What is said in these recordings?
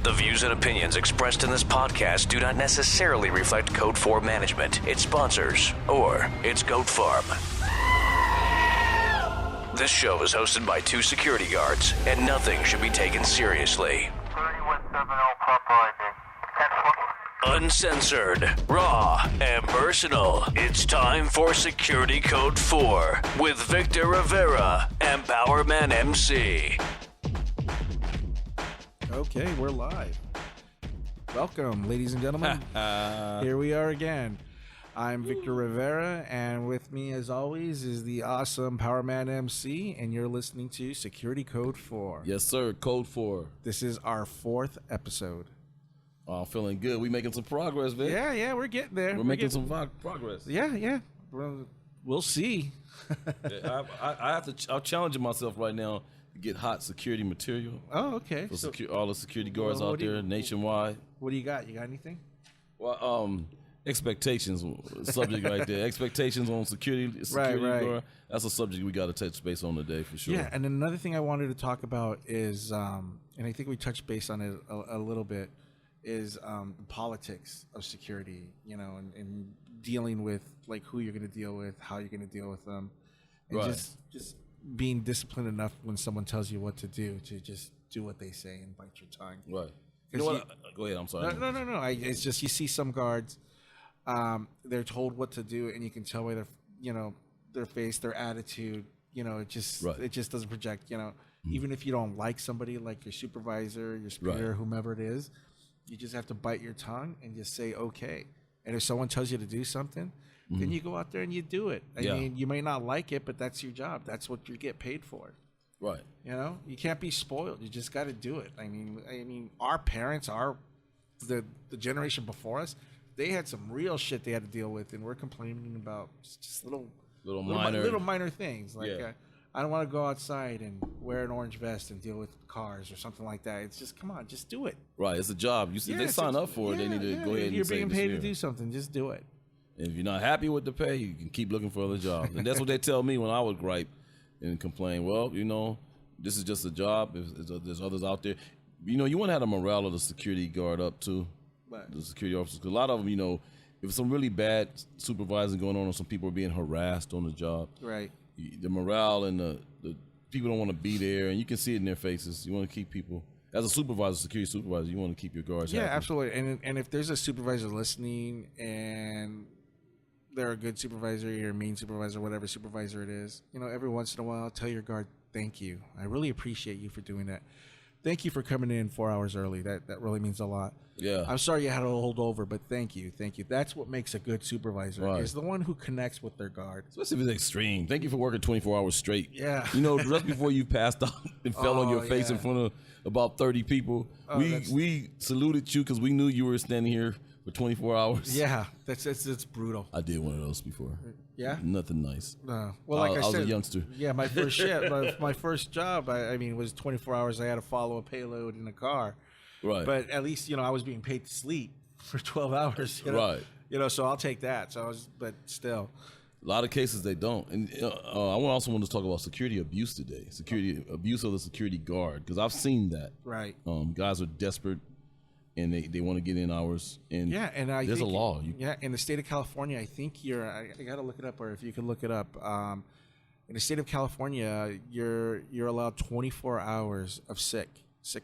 The views and opinions expressed in this podcast do not necessarily reflect Code 4 management, its sponsors, or its goat farm. This show is hosted by two security guards, and nothing should be taken seriously. 3170 Papa ID. Uncensored, raw, and personal. It's time for Security Code 4 with Victor Rivera and Powerman MC. Okay, we're live. Welcome, ladies and gentlemen. Here we are again. I'm Victor Rivera, and with me, as always, is the awesome Powerman MC, and you're listening to Security Code 4. Yes, sir. Code 4. This is our 4th episode. Oh, feeling good. We making some progress, man. Yeah, we're getting there. We're making some progress. Yeah. We'll see. I'm challenging myself right now to get hot security material. Oh, okay. For all the security guards out there nationwide. What do you got? You got anything? Well, expectations, subject right there. Expectations on security Right. guard. That's a subject we got to touch base on today for sure. Yeah, and another thing I wanted to talk about is, and I think we touched base on it a little bit, is the politics of security, and dealing with like who you're going to deal with, how you're going to deal with them, and Right. just being disciplined enough when someone tells you what to do to just do what they say and bite your tongue. Right. You know what? Go ahead. I'm sorry. No. It's just you see some guards, they're told what to do, and you can tell by their face, their attitude. It just doesn't project. Even if you don't like somebody, like your supervisor, your superior, whomever it is, you just have to bite your tongue and just say okay. And if someone tells you to do something, then you go out there and you do it. I mean, you may not like it, but that's your job. That's what you get paid for. Right. You can't be spoiled. You just got to do it. I mean, our parents, the generation before us, they had some real shit they had to deal with, and we're complaining about just little minor things. Like, I don't want to go outside and wear an orange vest and deal with cars or something like that. It's just, come on, just do it. Right. It's a job. You see, they sign up for it. They need to go ahead and you're being paid to do something. Just do it. And if you're not happy with the pay, you can keep looking for other jobs. And that's what they tell me when I would gripe and complain. Well, this is just a job. If there's others out there. You want to have the morale of the security guard up too. Right. The security officers. Because a lot of them, if some really bad supervising going on or some people are being harassed on the job. Right. The morale and the people don't want to be there. And you can see it in their faces. You want to keep people. As a supervisor, security supervisor, you want to keep your guards happy. Yeah, absolutely. And if there's a supervisor listening and they're a good supervisor, you're a mean supervisor, whatever supervisor it is, every once in a while, tell your guard, thank you. I really appreciate you for doing that. Thank you for coming in 4 hours early. That really means a lot. Yeah. I'm sorry you had to hold over, but thank you. That's what makes a good supervisor. Right. Is the one who connects with their guard. Especially if it's extreme. Thank you for working 24 hours straight. Yeah. Just before you passed out and fell on your face in front of about 30 people, we saluted you because we knew you were standing here for 24 hours. Yeah, it's brutal. I did one of those before. Yeah? Nothing nice. Well, like I said, I was a youngster. Yeah, my first shift, my first job, was 24 hours. I had to follow a payload in a car. Right. But at least, I was being paid to sleep for 12 hours. Right. So I'll take that. But still. A lot of cases they don't. And I also want to talk about security abuse today. Abuse of the security guard, because I've seen that. Right. Guys are desperate. And they want to get in hours, and there's a law. In the state of California, I think I got to look it up, or if you can look it up. In the state of California, you're allowed 24 hours of sick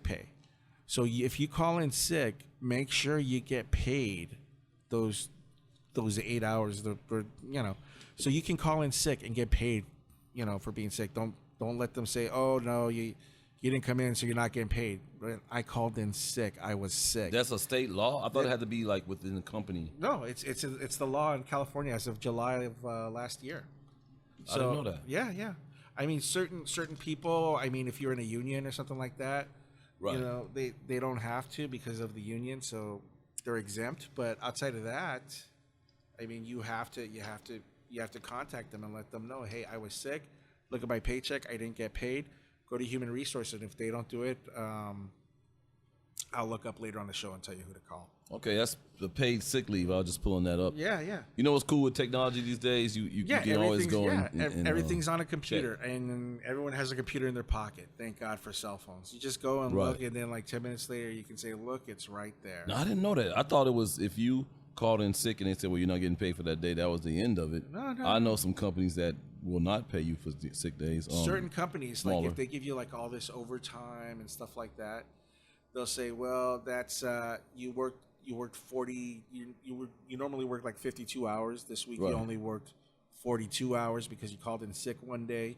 pay. So if you call in sick, make sure you get paid those 8 hours. So you can call in sick and get paid, for being sick. Don't let them say, oh no, you didn't come in, so you're not getting paid. I called in sick. I was sick. That's a state law? I thought it had to be like within the company. No, it's the law in California as of July of last year. I didn't know that. Yeah. I mean, certain people. I mean, if you're in a union or something like that, right. They don't have to because of the union, so they're exempt. But outside of that, I mean, you have to contact them and let them know, hey, I was sick. Look at my paycheck. I didn't get paid. Go to human resources, and if they don't do it, I'll look up later on the show and tell you who to call. Okay, that's the paid sick leave. I was just pulling that up. Yeah, yeah. You know what's cool with technology these days? You can always go and everything's on a computer, and everyone has a computer in their pocket. Thank God for cell phones. You just go and look, and then like 10 minutes later, you can say, "Look, it's right there." No, I didn't know that. I thought it was if you called in sick and they said, "Well, you're not getting paid for that day," that was the end of it. No. I know some companies that will not pay you for sick days. Certain companies, smaller. like if they give you like all this overtime and stuff like that, they'll say, "Well, that's you worked 40. You normally work like 52 hours. This week you only worked 42 hours because you called in sick one day,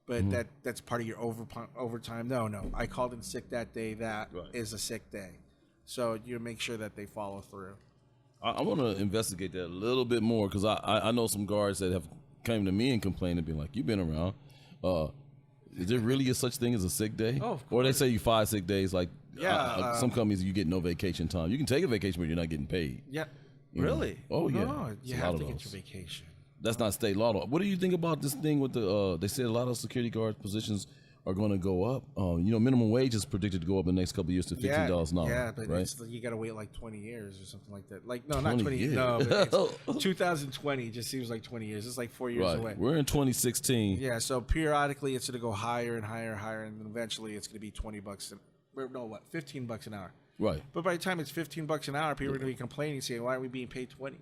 but that's part of your overtime." No, I called in sick that day. That is a sick day, so you make sure that they follow through. I want to investigate that a little bit more because I know some guards that have came to me and complained and been like, "You've been around. Is there really a such thing as a sick day?" Oh, of or they say you 5 sick days. Like some companies, you get no vacation time. You can take a vacation, but you're not getting paid. Yeah, You really? know? Oh yeah, No, you It's a have lot to of get those. your vacation. That's not state law. What do you think about this thing with the? They said a lot of security guard positions are going to go up. Minimum wage is predicted to go up in the next couple of years to $15 an hour. Yeah, but right? you got to wait like 20 years or something like that. Like no, not 20 20 years. years. No, but it's 2020 just seems like 20 years. It's like 4 years away. We're in 2016. Yeah, so periodically it's going to go higher and higher and higher, and then eventually it's going to be $15 an hour. Right. But by the time it's $15 an hour, people are going to be complaining, saying, "Why are we being paid 20?"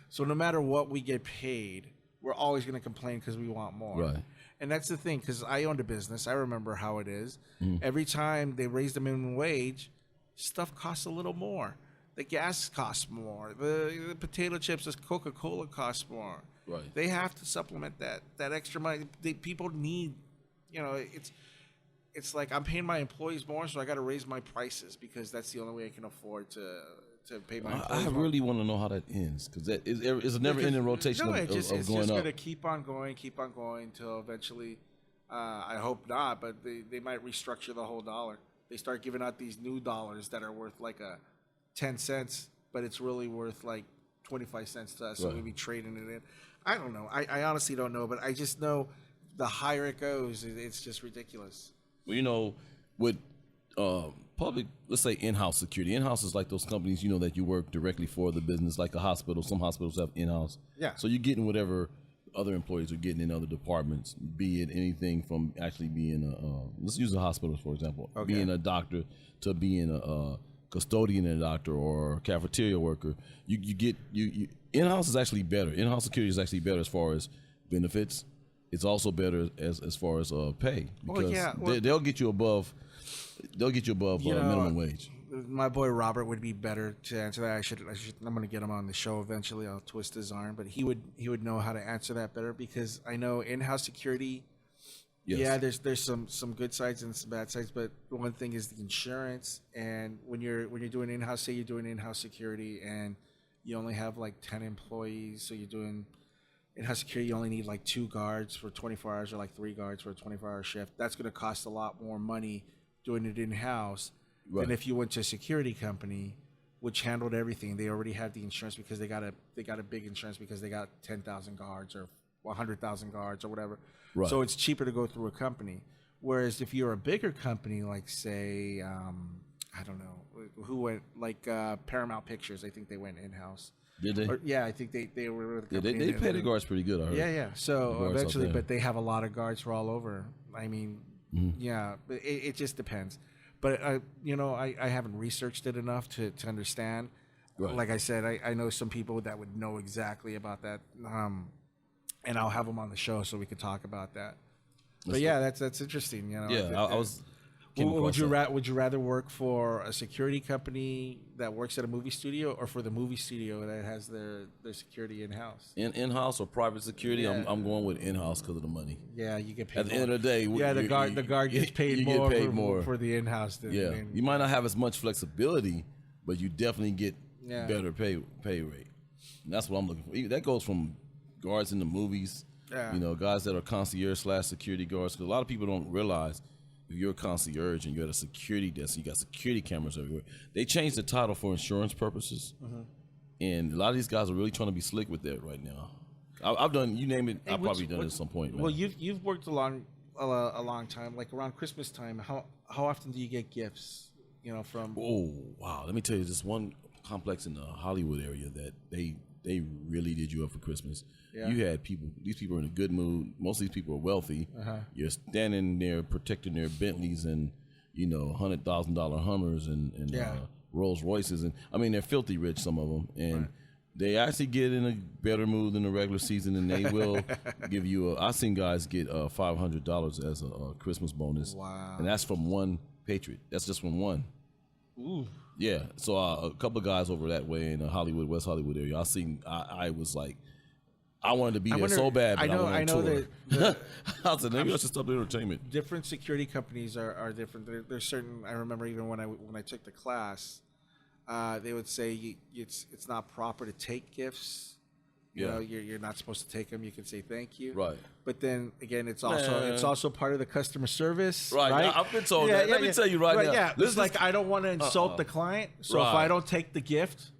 So no matter what we get paid, we're always going to complain because we want more. Right. And that's the thing, because I owned a business. I remember how it is. Mm-hmm. Every time they raise the minimum wage, stuff costs a little more. The gas costs more. The potato chips, the Coca-Cola costs more. Right. They have to supplement that extra money. People need, it's like I'm paying my employees more, so I got to raise my prices because that's the only way I can afford to pay my employees I more. really want to know how that ends because it's a never-ending rotation it's of just going up. going to keep on going until eventually, I hope not, but they might restructure the whole dollar. They start giving out these new dollars that are worth like 10 cents, but it's really worth like 25 cents to us, so we'll be trading it in. I don't know. I honestly don't know, but I just know the higher it goes, it's just ridiculous. Well, with public, let's say in-house security. In-house is like those companies, that you work directly for the business, like a hospital. Some hospitals have in-house. Yeah. So you're getting whatever other employees are getting in other departments, be it anything from actually being let's use a hospital, for example, being a doctor to being a custodian and a doctor or cafeteria worker. You get in-house is actually better. In-house security is actually better as far as benefits. It's also better as far as pay because they'll get you above minimum wage. My boy Robert would be better to answer that. I'm going to get him on the show eventually. I'll twist his arm, but he would know how to answer that better because I know in-house security. Yes. Yeah, there's some good sides and some bad sides, but one thing is the insurance. And when you're doing in-house, say you're doing in-house security and you only have like 10 employees, so you're doing in-house security, you only need like 2 guards for 24 hours or like 3 guards for a 24-hour shift. That's going to cost a lot more money doing it in-house than if you went to a security company, which handled everything. They already have the insurance because they got a big insurance because they got 10,000 guards or 100,000 guards or whatever. Right. So it's cheaper to go through a company. Whereas if you're a bigger company, like say, I don't know, who went, like Paramount Pictures, I think they went in-house. Did they? Yeah, I think they were with the company. They pay the guards pretty good, I heard. Yeah. So eventually, but they have a lot of guards for all over. I mean, yeah, but it just depends. But, I haven't researched it enough to understand. Right. Like I said, I know some people that would know exactly about that. And I'll have them on the show so we could talk about that. But that's interesting. Yeah, I was... Would you rather work for a security company that works at a movie studio or for the movie studio that has their security in-house? In-house or private security? Yeah. I'm going with in-house because of the money. Yeah, you get paid at the end of the day. The guard gets paid more for the in-house. You might not have as much flexibility, but you definitely get better pay rate. And that's what I'm looking for. That goes from guards in the movies, guys that are concierge/security guards. Because a lot of people don't realize if you're a concierge and you're at a security desk, you got security cameras everywhere. They changed the title for insurance purposes, and a lot of these guys are really trying to be slick with that right now. I've done, you name it, I've probably done it at some point. Man. Well, you've worked a long time, like around Christmas time. How often do you get gifts? from. Oh wow! Let me tell you, this one complex in the Hollywood area that they really did you up for Christmas. Yeah. You had people; these people are in a good mood. Most of these people are wealthy. You're standing there protecting their Bentleys and $100,000 Hummers and Rolls Royces, and I mean they're filthy rich, some of them, and they actually get in a better mood than the regular season, and they will give you I've seen guys get $500 as a Christmas bonus. Wow. And that's from one Patriot. That's just from one. Ooh. Yeah. So a couple of guys over that way in the Hollywood, West Hollywood area, I was like, I wanted to be there so bad, but I know that I said maybe I should stop the entertainment. Different security companies are different. There's certain. I remember even when I took the class, they would say it's not proper to take gifts. You're not supposed to take them. You can say thank you. Right. But then again, it's also part of the customer service. Right. I've been told that. Let me tell you right now. Yeah. It's like I don't want to insult the client, so if I don't take the gift,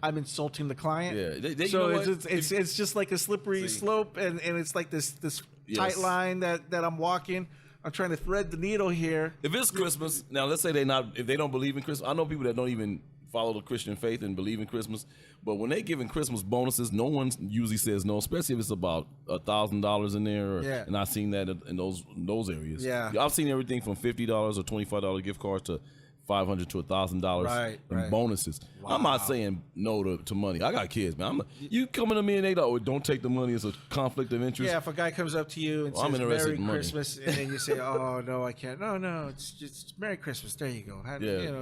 I'm insulting the client. Yeah. So it's just like a slippery slope, and it's like this tight line that I'm walking. I'm trying to thread the needle here. If it's Christmas, now let's say if they don't believe in Christmas. I know people that don't even follow the Christian faith and believe in Christmas, but when they giving Christmas bonuses, no one usually says no, especially if it's about $1,000 in there. And I've seen that in those areas. Yeah, I've seen everything from $50 or $25 gift cards to $500 to $1,000 in bonuses. Wow. I'm not saying no to money. I got kids, man. You coming to me and they don't take the money. It's a conflict of interest. Yeah, if a guy comes up to you and says Merry Christmas, and then you say, oh no, I can't. No, it's just Merry Christmas. There you go.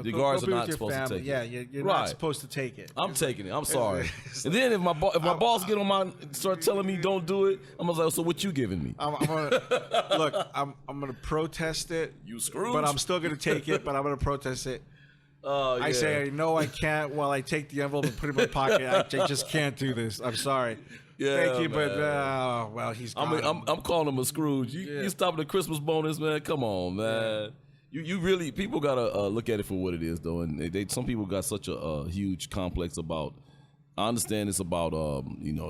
The guards are not supposed to take it. Yeah, you're not supposed to take it. I'm taking it. I'm sorry. And then if my boss start telling me don't do it, I'm gonna say, so what you giving me? I'm gonna protest it. You screwed. But I'm still gonna take it. But I'm gonna protest it. I say no, I can't. While I take the envelope and put it in my pocket, I just can't do this. I'm sorry. Thank you, man. But well, he's gone. I'm calling him a Scrooge. You stopping the Christmas bonus, man? Come on, man. You really, people gotta look at it for what it is, though. And some people got such a huge complex about. I understand it's about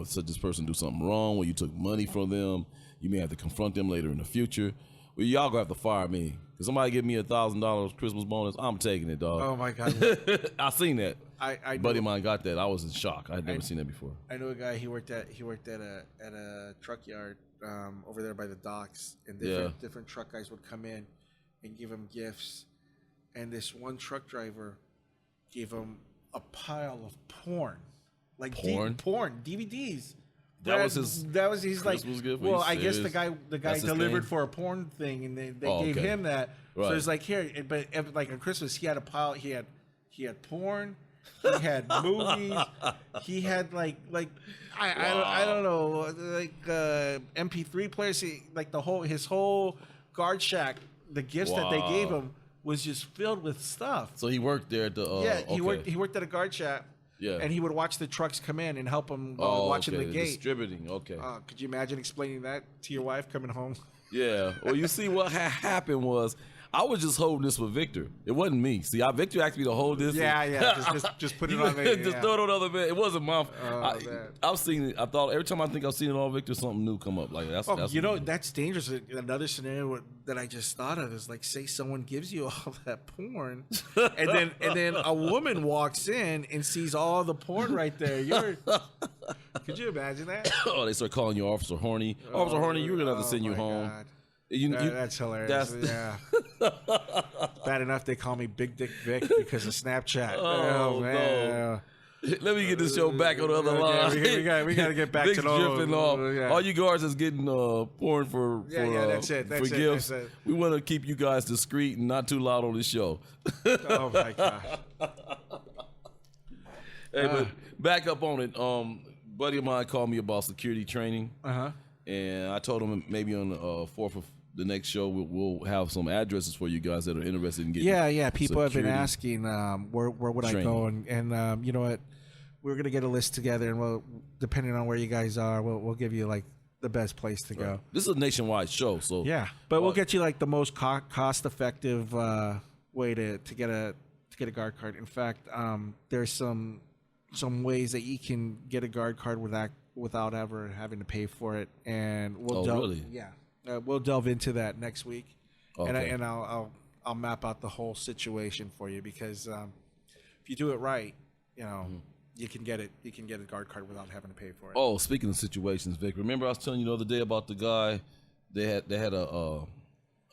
such this person do something wrong when you took money from them. You may have to confront them later in the future. Well, y'all gonna have to fire me. If somebody give me $1,000 Christmas bonus, I'm taking it, dog. Oh my God. I seen that. I buddy of mine got that. I was in shock. I had never seen that before. I know a guy. He worked at a truck yard over there by the docks, and different truck guys would come in and give him gifts. And this one truck driver gave him a pile of porn, like porn DVDs. That was his Christmas gift? Well, I guess the guy delivered for a porn thing, and they gave him that. Right. So it's like here, but like on Christmas, he had a pile. He had porn. He had movies. He had like I don't know, like MP3 players. Like his whole guard shack. The gifts that they gave him was just filled with stuff. So he worked there at the he worked at a guard shack. Yeah. And he would watch the trucks come in and help him watching the gate. Distributing, okay. Could you imagine explaining that to your wife coming home? Yeah. Well, you see what happened was I was just holding this for Victor. It wasn't me. See, Victor asked me to hold this. Yeah. Just put it on there. Just throw it on the other bed. It wasn't my. I've seen it. I thought every time I think I've seen it on Victor, something new come up. Like that's that's dangerous. Another scenario that I just thought of is like, say someone gives you all that porn, and then a woman walks in and sees all the porn right there. Could you imagine that? Oh, they start calling you Officer Horny. Officer Horny, you're gonna have to send you home. God. That's hilarious. Bad enough they call me Big Dick Vic because of Snapchat. Oh man. Let me get this show back on the other line. We got to get back to drifting off. All you guys is getting porn for that's it. That's gifts. That's it. We want to keep you guys discreet and not too loud on the show. Oh my gosh. Hey, but back up on it. Buddy of mine called me about security training. And I told him maybe on the 4th of the next show we'll have some addresses for you guys that are interested in getting. Yeah. People have been asking where would training. I go, and you know what, we're gonna get a list together, and we'll, depending on where you guys are, we'll give you like the best place to go. This is a nationwide show, so but we'll get you like the most cost effective way to get a guard card. In fact, there's some ways that you can get a guard card without ever having to pay for it, and we'll delve into that next week. Okay. And I'll I'll map out the whole situation for you because if you do it right, you know, you can get a guard card without having to pay for it. Oh, speaking of situations, Vic, remember I was telling you the other day about the guy they had a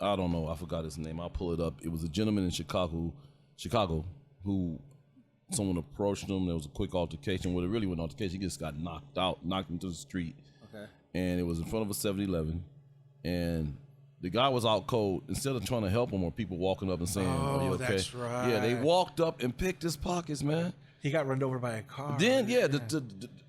I don't know, I forgot his name. I'll pull it up. It was a gentleman in Chicago who someone approached him. There was a quick altercation. Well, it really wasn't an altercation. He just got knocked into the street. Okay. And it was in front of a 7-Eleven. And the guy was out cold. Instead of trying to help him or people walking up and saying, "Are you okay?" That's right. Yeah, they walked up and picked his pockets, man. He got run over by a car. Then,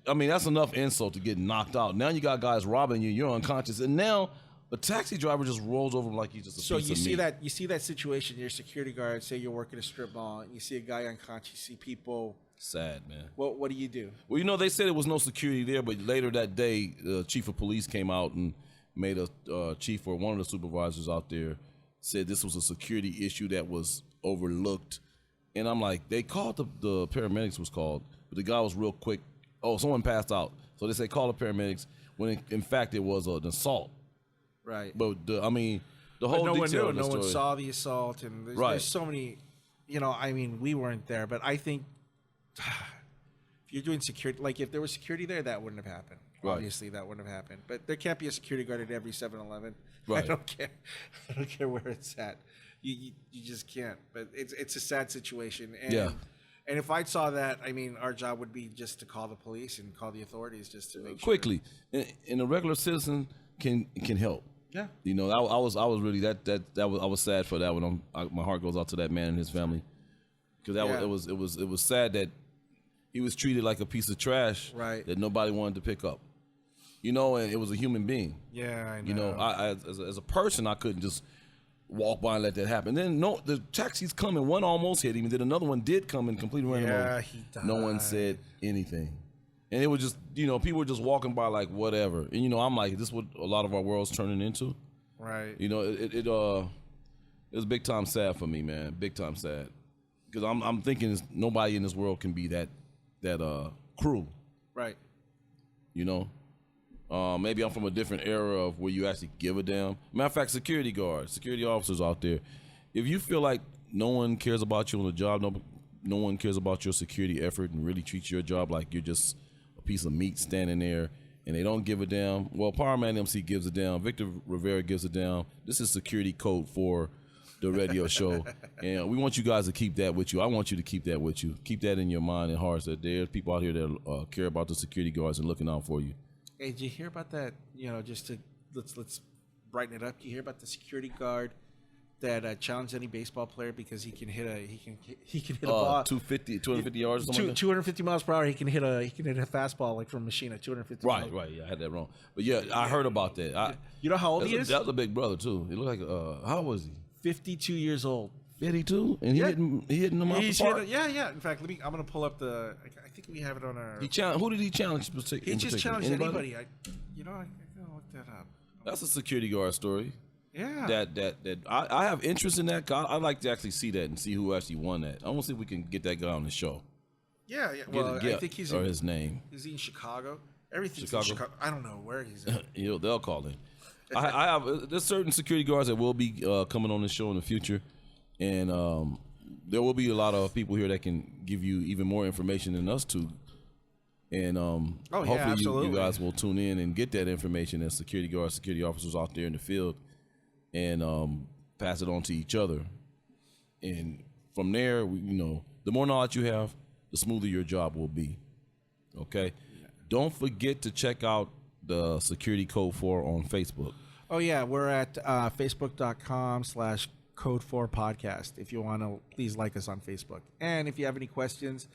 I mean, that's enough insult to get knocked out. Now you got guys robbing you. You're unconscious. And now a taxi driver just rolls over him like he's just a piece of meat. You see that situation. You're a security guard. Say you're working a strip mall, and you see a guy unconscious. You see people. Sad, man. What do you do? Well, they said there was no security there, but later that day, the chief of police came out and made a chief or one of the supervisors out there said this was a security issue that was overlooked. And I'm like, they called the paramedics was called, but the guy was real quick. Oh, someone passed out. So they say call the paramedics when in fact it was an assault. Right. But the whole no detail one knew. of the No one story. saw the assault, and there's so many. I mean, we weren't there, but I think if you're doing security, like if there was security there, that wouldn't have happened. Right. Obviously, that wouldn't have happened. But there can't be a security guard at every 7-Eleven. Right. I don't care where it's at. You just can't. But it's a sad situation. And, Yeah. And if I saw that, I mean, our job would be just to call the police and call the authorities just to make sure. Quickly. And a regular citizen can help. Yeah. I was really I was sad for that one. My heart goes out to that man and his family because it was sad that he was treated like a piece of trash that nobody wanted to pick up. And it was a human being. Yeah, I know. I as a person, I couldn't just walk by and let that happen. Then the taxi's coming. One almost hit him, and then another one did come and completely ran him over. Yeah, he died. No one said anything. And it was just, people were just walking by like whatever. And, I'm like, this is what a lot of our world's turning into. Right. It was big time sad for me, man. Big time sad. Because I'm thinking nobody in this world can be that cruel. Right. Maybe I'm from a different era of where you actually give a damn. Matter of fact, security guards, security officers out there, if you feel like no one cares about you on the job, no one cares about your security effort and really treats your job like you're just a piece of meat standing there and they don't give a damn, well, Power Man MC gives a damn, Victor Rivera gives a damn. This is security code for the radio show, and we want you guys to keep that with you. I want you to keep that with you. Keep that in your mind and hearts that there's people out here that care about the security guards and looking out for you. Hey, did you hear about that? Just to let's brighten it up. Did you hear about the security guard that challenged any baseball player because he can hit a ball 250 yards or something? Like 250 miles per hour. He can hit a fastball like from a machine at 250. Right. Yeah, I had that wrong. But yeah, I heard about that. You know how old he is? That was a big brother too. He looked like how old was he? 52 years old. 52, and he hitting them out the park. Yeah. In fact, I'm gonna pull up the. I think we have it on our. Who did he challenge? He just challenged anybody. I gotta look that up. That's a security guard story. Yeah. I have interest in that. I'd like to actually see that and see who actually won that. I want to see if we can get that guy on the show. Yeah. Well, I think he's in his name. Is he in Chicago? Everything's in Chicago. I don't know where he's at. They'll call him. I have there's certain security guards that will be coming on the show in the future, and there will be a lot of people here that can give you even more information than us two. And hopefully you guys will tune in and get that information as security guards, security officers out there in the field, and pass it on to each other. And from there, the more knowledge you have, the smoother your job will be. Okay? Don't forget to check out the Security Code 4 on Facebook. Oh, yeah. We're at facebook.com/Code4Podcast. If you want to, please like us on Facebook. And if you have any questions,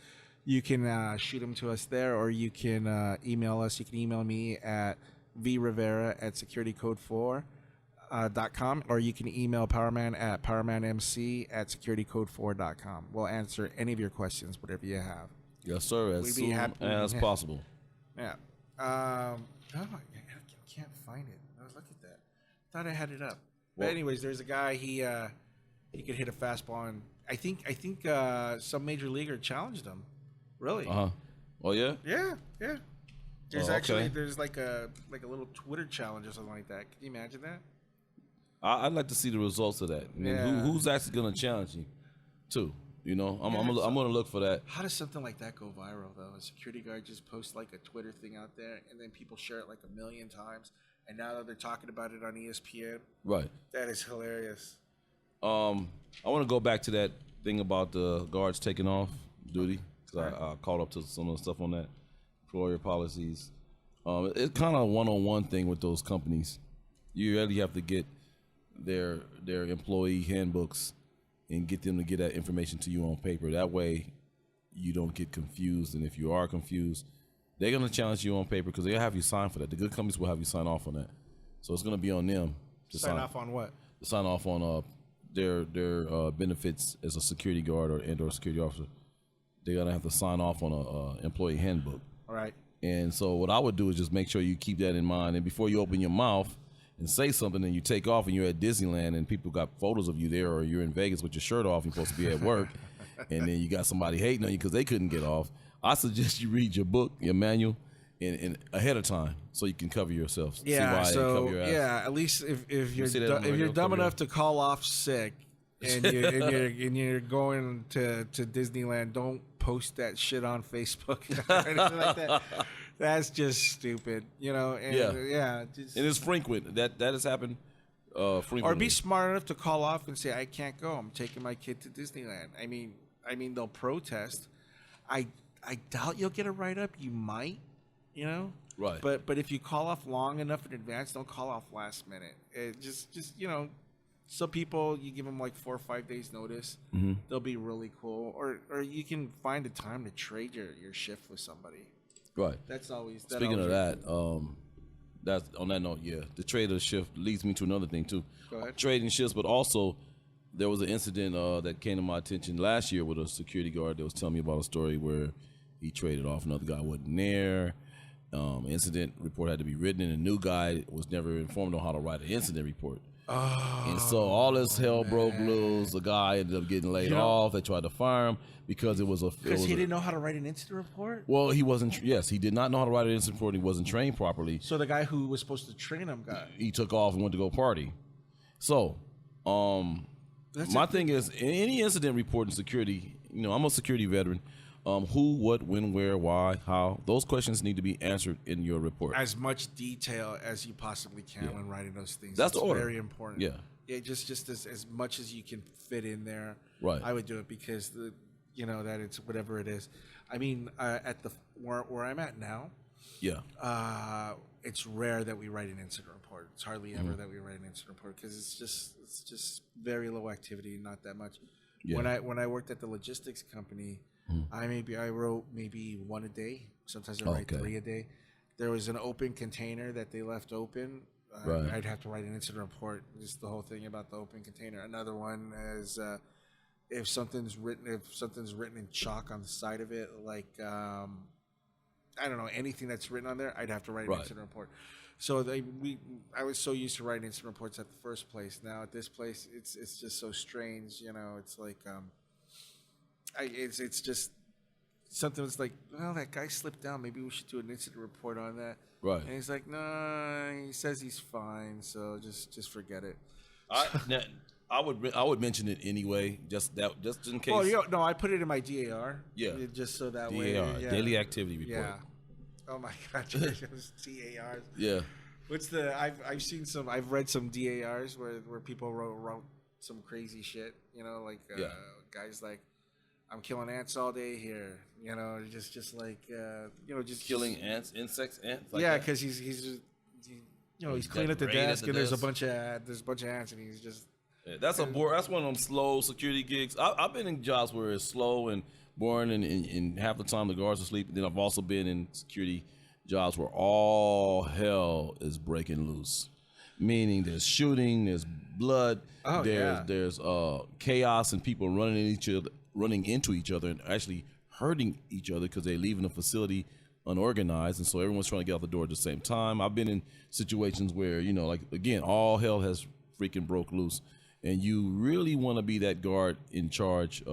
you can shoot them to us there, or you can email us. You can email me at vrivera@securitycode4.com, or you can email Powerman at powermanmc@securitycode4.com. We'll answer any of your questions, whatever you have. Yes, sir. As soon as possible. Yeah. I can't find it. Look at that. Thought I had it up. But anyways, there's a guy. He could hit a fastball, and I think some major leaguer challenged him. Really? Oh yeah. Yeah. There's there's like a little Twitter challenge or something like that. Can you imagine that? I'd like to see the results of that. And then who's actually going to challenge you, too? You know, I'm going to look for that. How does something like that go viral, though? A security guard just posts like a Twitter thing out there, and then people share it like 1,000,000 times, and now that they're talking about it on ESPN, Right. that is hilarious. I want to go back to that thing about the guards taking off duty, because I caught up to some of the stuff on that, employer policies. It's kind of a one-on-one thing with those companies. You really have to get their employee handbooks and get them to get that information to you on paper. That way you don't get confused. And if you are confused, they're going to challenge you on paper because they'll have you sign for that. The good companies will have you sign off on that. So it's going to be on them to Sign off on what? To sign off on their benefits as a security guard or security officer. They're going to have to sign off on a employee handbook. All right. And so what I would do is just make sure you keep that in mind. And before you open your mouth and say something and you take off and you're at Disneyland and people got photos of you there, or you're in Vegas with your shirt off, you're supposed to be at work, and then you got somebody hating on you because they couldn't get off, I suggest you read your book, your manual, in ahead of time so you can cover yourself. Yeah, cover your ass. at least if you're dumb enough to call off sick and you're going to Disneyland, don't post that shit on Facebook or anything like that. That's just stupid, you know. And and it's frequent. That has happened frequently. Or be smart enough to call off and say, I can't go. I'm taking my kid to Disneyland. I mean they'll protest. I doubt you'll get a write up. You might, you know. Right. But if you call off long enough in advance, don't call off last minute. It just you know. Some people, you give them like 4 or 5 days notice. Mm-hmm. They'll be really cool. Or you can find a time to trade your shift with somebody. Right. That's always. Speaking of that, that's on that note. Yeah, the trade of the shift leads me to another thing too. Go ahead. Trading shifts, but also there was an incident that came to my attention last year with a security guard that was telling me about a story where he traded off. Another guy wasn't there. Incident report had to be written, and a new guy was never informed on how to write an incident report. Oh, and so all this hell broke loose. The guy ended up getting laid off. They tried to fire him because because he didn't know how to write an incident report. Well, he wasn't. Yes, he did not know how to write an incident report. He wasn't trained properly. So the guy who was supposed to train him he took off and went to go party. So, my thing is, in any incident report in security, you know, I'm a security veteran. Who, what, when, where, why, how? Those questions need to be answered in your report. As much detail as you possibly can when writing those things. That's the order. Very important. Yeah. Just as much as you can fit in there. Right. I would do it because that it's whatever it is. I mean, at the where I'm at now. Yeah. It's rare that we write an incident report. It's hardly ever that we write an incident report because it's just very low activity, not that much. Yeah. When I worked at the logistics company. I wrote maybe one a day. Sometimes I write 3 a day. There was an open container that they left open. Right. I'd have to write an incident report. Just the whole thing about the open container. Another one is if something's written in chalk on the side of it, like I don't know, anything that's written on there, I'd have to write an incident report. So I was so used to writing incident reports at the first place. Now at this place, it's just so strange. You know, it's like. It's just something that's like, well, that guy slipped down. Maybe we should do an incident report on that. Right. And he's like, no, he says he's fine, so just forget it. I would mention it anyway, just in case. Oh, no, I put it in my DAR. Yeah. Just so that DAR, way. DAR, daily activity report. Yeah. Oh my God, those DARs. Yeah. I've read some DARs where people wrote some crazy shit. You know, like guys like. I'm killing ants all day here, you know, just like, just killing ants, insects, ants. Like because he's cleaning up the desk and there's a bunch of ants and he's just. Yeah, that's one of them slow security gigs. I've been in jobs where it's slow and boring and half the time the guards are asleep. Then I've also been in security jobs where all hell is breaking loose, meaning there's shooting, there's blood, there's chaos and people running into each other and actually hurting each other because they leave in a facility unorganized, and so everyone's trying to get out the door at the same time. I've been in situations where, you know, like, again, all hell has freaking broke loose, and you really want to be that guard in charge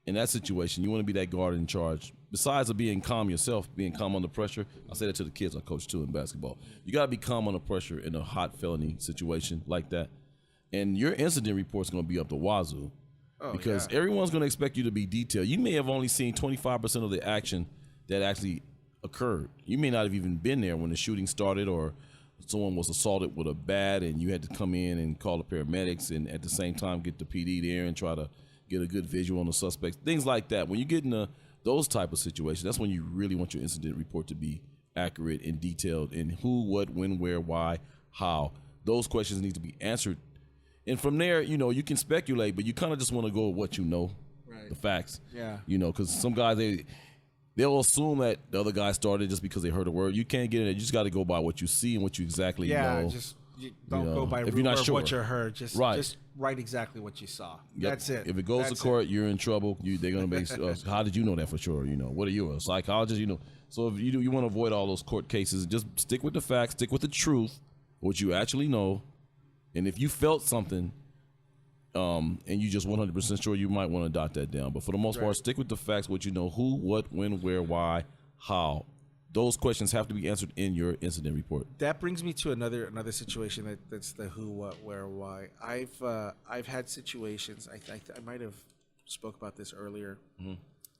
in that situation. You want to be that guard in charge besides of being calm yourself, being calm under pressure, I say that to the kids I coach too in basketball. You got to be calm under pressure in a hot felony situation like that. And your incident report's going to be up the wazoo because everyone's going to expect you to be detailed. You may have only seen 25% of the action that actually occurred. You may not have even been there when the shooting started, or someone was assaulted with a bat and you had to come in and call the paramedics and at the same time get the PD there and try to get a good visual on the suspects, things like that. When you get into those type of situations, that's when you really want your incident report to be accurate and detailed in who, what, when, where, why, how. Those questions need to be answered. And from there, you know, you can speculate, but you kind of just want to go with what you know, the facts. Yeah. You know, because some guys, they'll assume that the other guy started just because they heard a word. You can't get in it. You just got to go by what you see and what you exactly know. Yeah, just don't go by if you're not sure what you heard. Just write exactly what you saw. Yep. That's it. If it goes to court, you're in trouble. They're going to be, how did you know that for sure? You know, what are you, a psychologist? You know, so if you want to avoid all those court cases, just stick with the facts, stick with the truth, what you actually know. And if you felt something, and you just 100% sure, you might want to dot that down. But for the most part, stick with the facts, what you know, who, what, when, where, why, how. Those questions have to be answered in your incident report. That brings me to another situation that's the who, what, where, why. I've had situations. I might have spoke about this earlier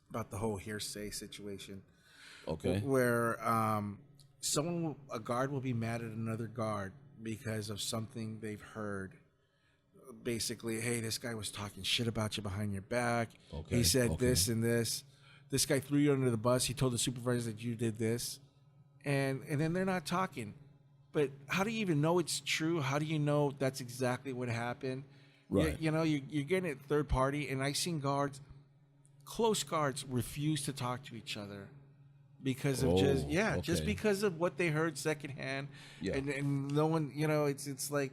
about the whole hearsay situation. Okay. Where a guard will be mad at another guard because of something they've heard. Basically, hey, this guy was talking shit about you behind your back. Okay, he said this and this. This guy threw you under the bus. He told the supervisor that you did this. And then they're not talking. But how do you even know it's true? How do you know that's exactly what happened? Right. You're getting it third party. And I've seen close guards refuse to talk to each other because of just because of what they heard secondhand. Yeah. And no one, it's like,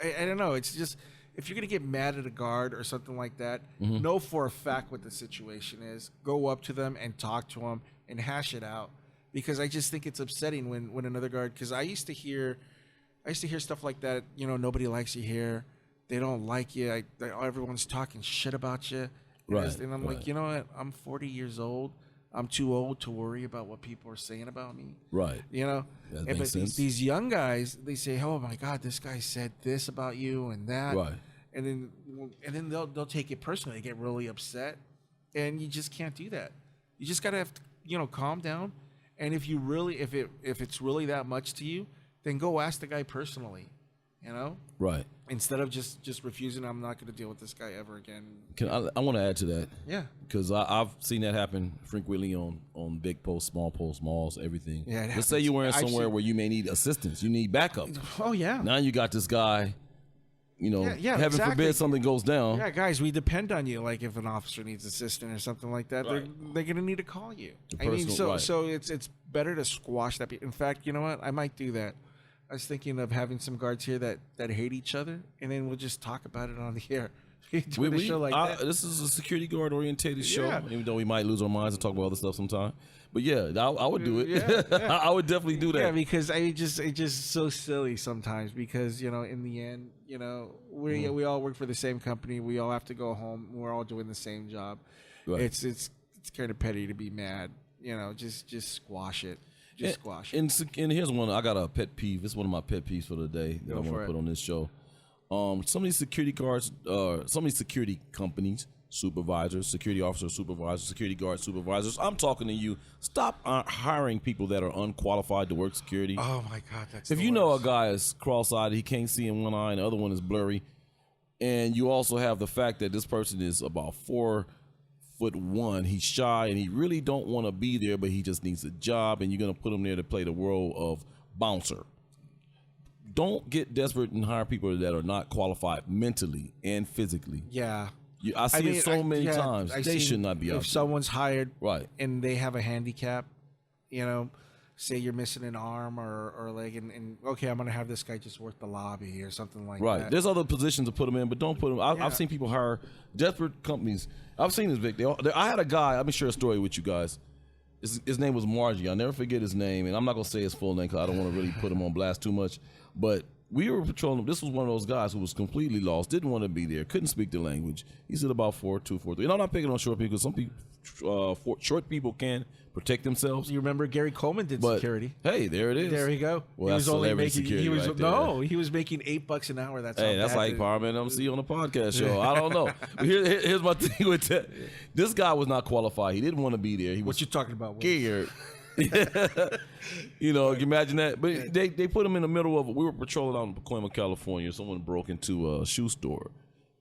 I don't know. It's just, if you're going to get mad at a guard or something like that, know for a fact what the situation is. Go up to them and talk to them and hash it out. Because I just think it's upsetting when another guard, because I used to hear stuff like that. Nobody likes you here. They don't like you. Everyone's talking shit about you. Right. And I'm like, you know what? I'm 40 years old. I'm too old to worry about what people are saying about me. Right. That makes sense. These young guys, they say, "Oh my God, this guy said this about you and that." Right. And then they'll take it personally. They get really upset, and you just can't do that. You just gotta have to, calm down. And if it's really that much to you, then go ask the guy personally. Right. Instead of just refusing, I'm not going to deal with this guy ever again. I want to add to that. Yeah. Because I've seen that happen frequently on big posts, small posts, malls, everything. Yeah. Let's say you're somewhere where you may need assistance. You need backup. Oh, yeah. Now you got this guy, heaven exactly. forbid something goes down. Yeah, guys, we depend on you. Like if an officer needs assistance or something like that, they're going to need to call you. So it's better to squash that. In fact, you know what? I might do that. I was thinking of having some guards here that hate each other, and then we'll just talk about it on the air. A show like that. This is a security guard orientated show, even though we might lose our minds and talk about other stuff sometime. But yeah, I would do it. Yeah. I would definitely do that. Yeah, because it's just so silly sometimes. Because in the end, we all work for the same company. We all have to go home. We're all doing the same job. Right. It's kind of petty to be mad. Just squash it. Squash it. And here's one. I got a pet peeve. This is one of my pet peeves for the day that I want to put on this show. Some of these security guards, some of these security companies, supervisors, security officers, supervisors, security guard supervisors. I'm talking to you. Stop hiring people that are unqualified to work security. Oh my God, that's if you know a guy is cross-eyed, he can't see in one eye, and the other one is blurry, and you also have the fact that this person is about 4'1", he's shy, and he really don't want to be there, but he just needs a job, and you're going to put him there to play the role of bouncer. Don't get desperate and hire people that are not qualified mentally and physically. Yeah. I see it so many times. They should not be out there. If someone's hired right, and they have a handicap, say you're missing an arm or a leg, and okay, I'm going to have this guy just work the lobby or something like that. Right. There's other positions to put them in, but don't put them. I've seen people hire desperate companies. I've seen this, Vic. I had a guy. Let me share a story with you guys. His name was Margie. I'll never forget his name, and I'm not going to say his full name because I don't want to really put him on blast too much. But we were patrolling. This was one of those guys who was completely lost, didn't want to be there, couldn't speak the language. He's at about 4'2", 4'3". And I'm not picking on short people because some people, short people can protect themselves. You remember Gary Coleman did security. Hey, there it is. There you go. Well, that's celebrity security he was right there. he was making $8 an hour. That's hey, that's like Power Man MC on the podcast show. I don't know. Here's my thing with that. This guy was not qualified. He didn't want to be there. He was what you talking about? scared. You know, you imagine that. But they put him in the middle of. We were patrolling out in Pacoima, California. Someone broke into a shoe store,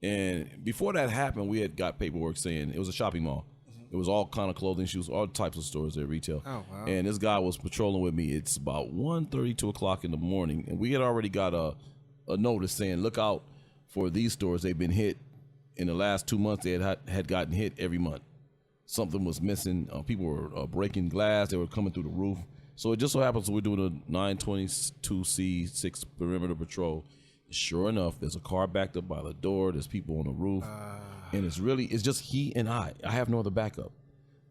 and before that happened, we had got paperwork saying it was a shopping mall. It was all kind of clothing, shoes, all types of stores there, retail. Oh, wow. And this guy was patrolling with me. It's about 1:30, 2 o'clock in the morning, and we had already got a notice saying, look out for these stores. They've been hit in the last 2 months. They had gotten hit every month. Something was missing. People were breaking glass. They were coming through the roof. So it just so happens we're doing a 922C6 perimeter patrol. Sure enough, there's a car backed up by the door. There's people on the roof. And it's just he and I. I have no other backup.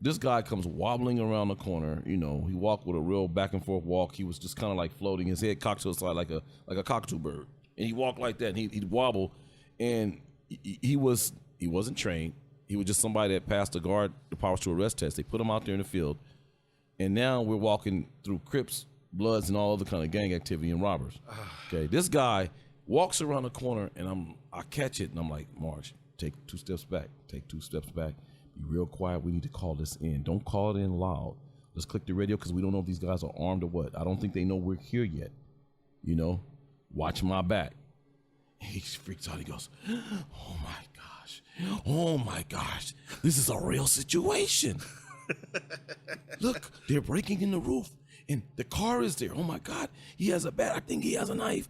This guy comes wobbling around the corner. You know, he walked with a real back and forth walk. He was just kind of like floating. His head cocked to the side like a cockatoo bird. And he walked like that. And he'd wobble. And he wasn't trained. He was just somebody that passed the powers to arrest test. They put him out there in the field. And now we're walking through Crips, Bloods, and all other kind of gang activity and robbers. Okay, this guy walks around the corner, and I catch it, and I'm like, Marge, take 2 steps back. Take 2 steps back. Be real quiet. We need to call this in. Don't call it in loud. Let's click the radio because we don't know if these guys are armed or what. I don't think they know we're here yet. You know, watch my back. He freaks out. He goes, oh, my gosh. Oh, my gosh. This is a real situation. Look, they're breaking in the roof, and the car is there. Oh, my God. He has a bat. I think he has a knife.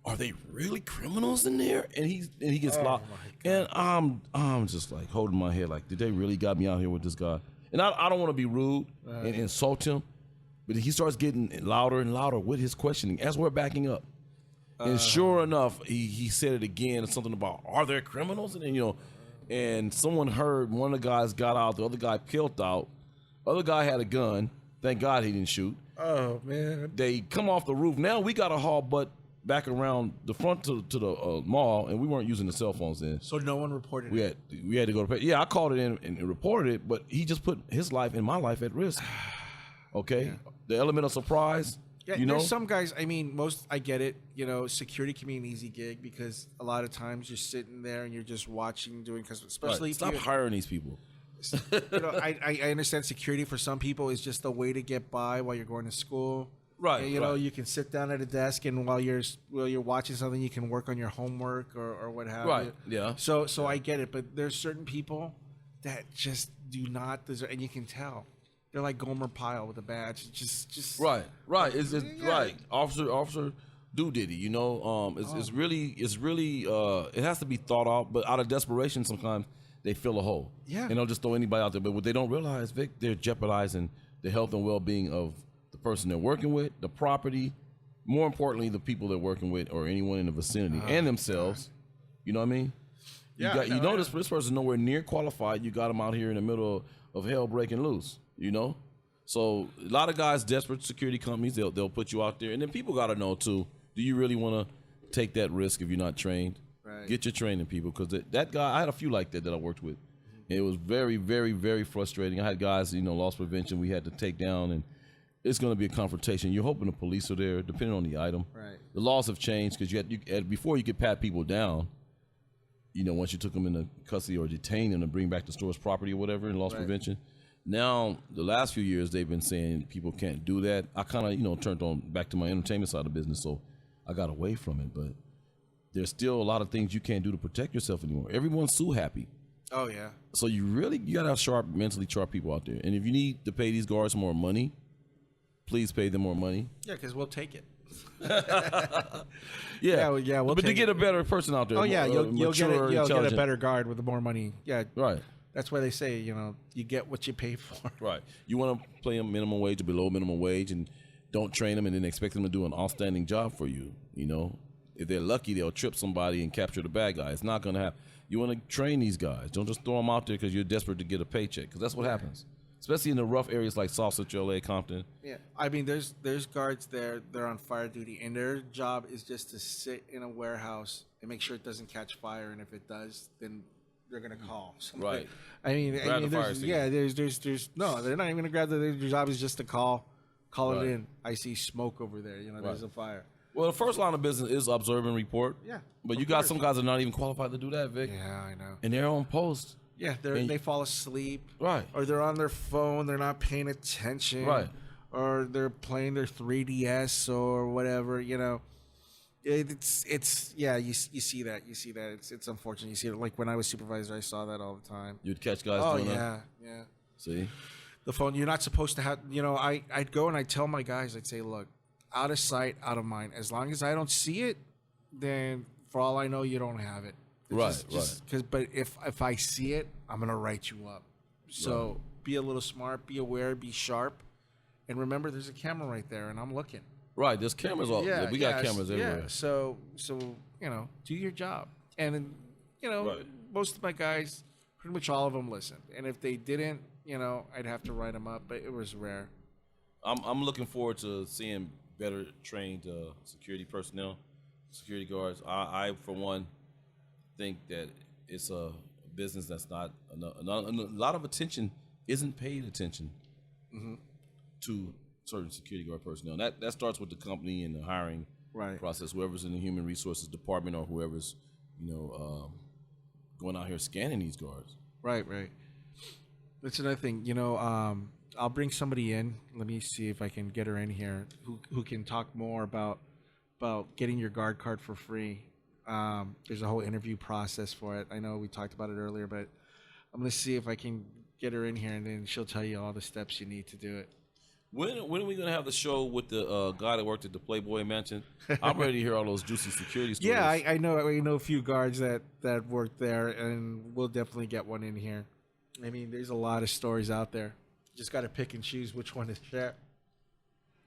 Are they really criminals in there? And he gets locked. And I'm just like holding my head like, did they really got me out here with this guy? And I don't want to be rude and insult him, but he starts getting louder and louder with his questioning as we're backing up. And sure enough, he said it again, something about, are there criminals? And then, you know, and someone heard one of the guys got out, the other guy peeled out. Other guy had a gun. Thank God he didn't shoot. Oh, man. They come off the roof. Now we got to haul butt back around the front to the mall, and we weren't using the cell phones then. So no one reported it? We had to go to pay. Yeah, I called it in and reported it, but he just put his life and my life at risk. Okay? Yeah. The element of surprise, yeah, you know? There's some guys, I mean, I get it, you know, security can be an easy gig because a lot of times you're sitting there and you're just watching, because especially Stop hiring these people. You know, I understand security for some people is just a way to get by while you're going to school. Right. You know, you can sit down at a desk, and while you're watching something, you can work on your homework or what have you. Right. Yeah. So I get it, but there's certain people that just do not deserve, and you can tell they're like Gomer Pyle with a badge. It's just right. It's right. Officer Diddy. You know, it's really it has to be thought out, but out of desperation, sometimes they fill a hole. Yeah. And they'll just throw anybody out there, but what they don't realize, Vic, they're jeopardizing the health and well-being of the person they're working with, the property, more importantly, the people they're working with or anyone in the vicinity and themselves. God. You know what I mean? Yeah. This person nowhere near qualified. You got them out here in the middle of hell breaking loose, you know? So a lot of guys, desperate security companies, they'll put you out there. And then people got to know, too, do you really want to take that risk if you're not trained? Right. Get your training, people, because that guy, I had a few like that I worked with. And it was very, very, very frustrating. I had guys, loss prevention we had to take down, and it's going to be a confrontation. You're hoping the police are there, depending on the item. Right. The laws have changed because before you could pat people down, once you took them into custody or detained them to bring back the store's property or whatever in loss prevention. Now, the last few years, they've been saying people can't do that. I kind of, turned on back to my entertainment side of the business, so I got away from it. But there's still a lot of things you can't do to protect yourself anymore. Everyone's so happy. Oh, yeah. So you got to have mentally sharp people out there. And if you need to pay these guards more money, please pay them more money. Yeah, because we'll take it. Yeah. We'll but to get a better person out there. Oh, yeah, you'll get a better guard with more money. Yeah. Right. That's why they say, you get what you pay for. Right. You want to pay them minimum wage or below minimum wage, and don't train them and then expect them to do an outstanding job for you. If they're lucky, they'll trip somebody and capture the bad guy. It's not going to happen. You want to train these guys. Don't just throw them out there because you're desperate to get a paycheck, because that's what happens. especially in the rough areas like South Central LA, Compton. Yeah, I mean, there's guards there. They're on fire duty, and their job is just to sit in a warehouse and make sure it doesn't catch fire. And if it does, then they're gonna call somebody. Right. I mean, Grab the fire there's no. They're not even gonna grab their job is just to call Right. it in. I see smoke over there. You know, there's a fire. Well, the first line of business is observe and report. Yeah, But you of got course. some guys that are not even qualified to do that, Vic. Yeah, I know. And they're on post. Yeah, they fall asleep. Right. Or they're on their phone. They're not paying attention. Right. Or they're playing their 3DS or whatever. You know, it's yeah. You see that. It's unfortunate. You see it. Like when I was supervisor, I saw that all the time. You'd catch guys Oh doing that. yeah. See? The phone. You're not supposed to have. You know, I'd go and I'd tell my guys. I'd say, look, out of sight, out of mind. As long as I don't see it, then for all I know, you don't have it. Right. But if I see it, I'm gonna write you up. So be a little smart, be aware, be sharp, and remember, there's a camera right there, and I'm looking. Right. There's cameras all. Yeah, we got cameras everywhere. Yeah. So you know, do your job, and you know, Right. most of my guys, pretty much all of them listened, and if they didn't, you know, I'd have to write them up, but it was rare. I'm looking forward to seeing better trained security personnel, security guards. I for one, think that it's a business that's not a lot of attention isn't paid attention to certain security guard personnel. And that starts with the company and the hiring process. Whoever's in the human resources department or whoever's going out here scanning these guards. Right. That's another thing. You know, I'll bring somebody in. Let me see if I can get her in here who can talk more about getting your guard card for free. There's a whole interview process for it. I know we talked about it earlier, but I'm gonna see if I can get her in here, and then she'll tell you all the steps you need to do it. When are we gonna have the show with the guy that worked at the Playboy Mansion? I'm ready to hear all those juicy security stories. Yeah, I know a few guards that work there, and we'll definitely get one in here. I mean, there's a lot of stories out there. Just got to pick and choose which one to share.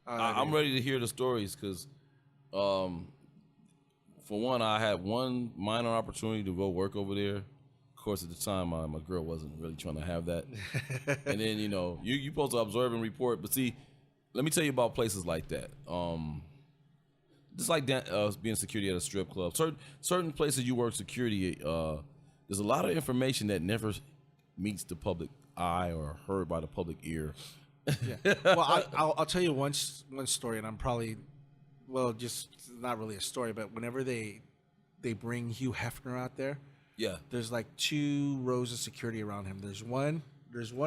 I'm ready to hear the stories because, for one, I had one minor opportunity to go work over there. Of course, at the time, my girl wasn't really trying to have that. And then, you're supposed to observe and report. But see, let me tell you about places like that. Just like being security at a strip club. Certain places you work security, there's a lot of information that never meets the public eye or heard by the public ear. Yeah. Well, I'll tell you one story, and I'm probably, just not really a story, but whenever they bring Hugh Hefner out there, yeah, there's like 2 rows of security around him. There's one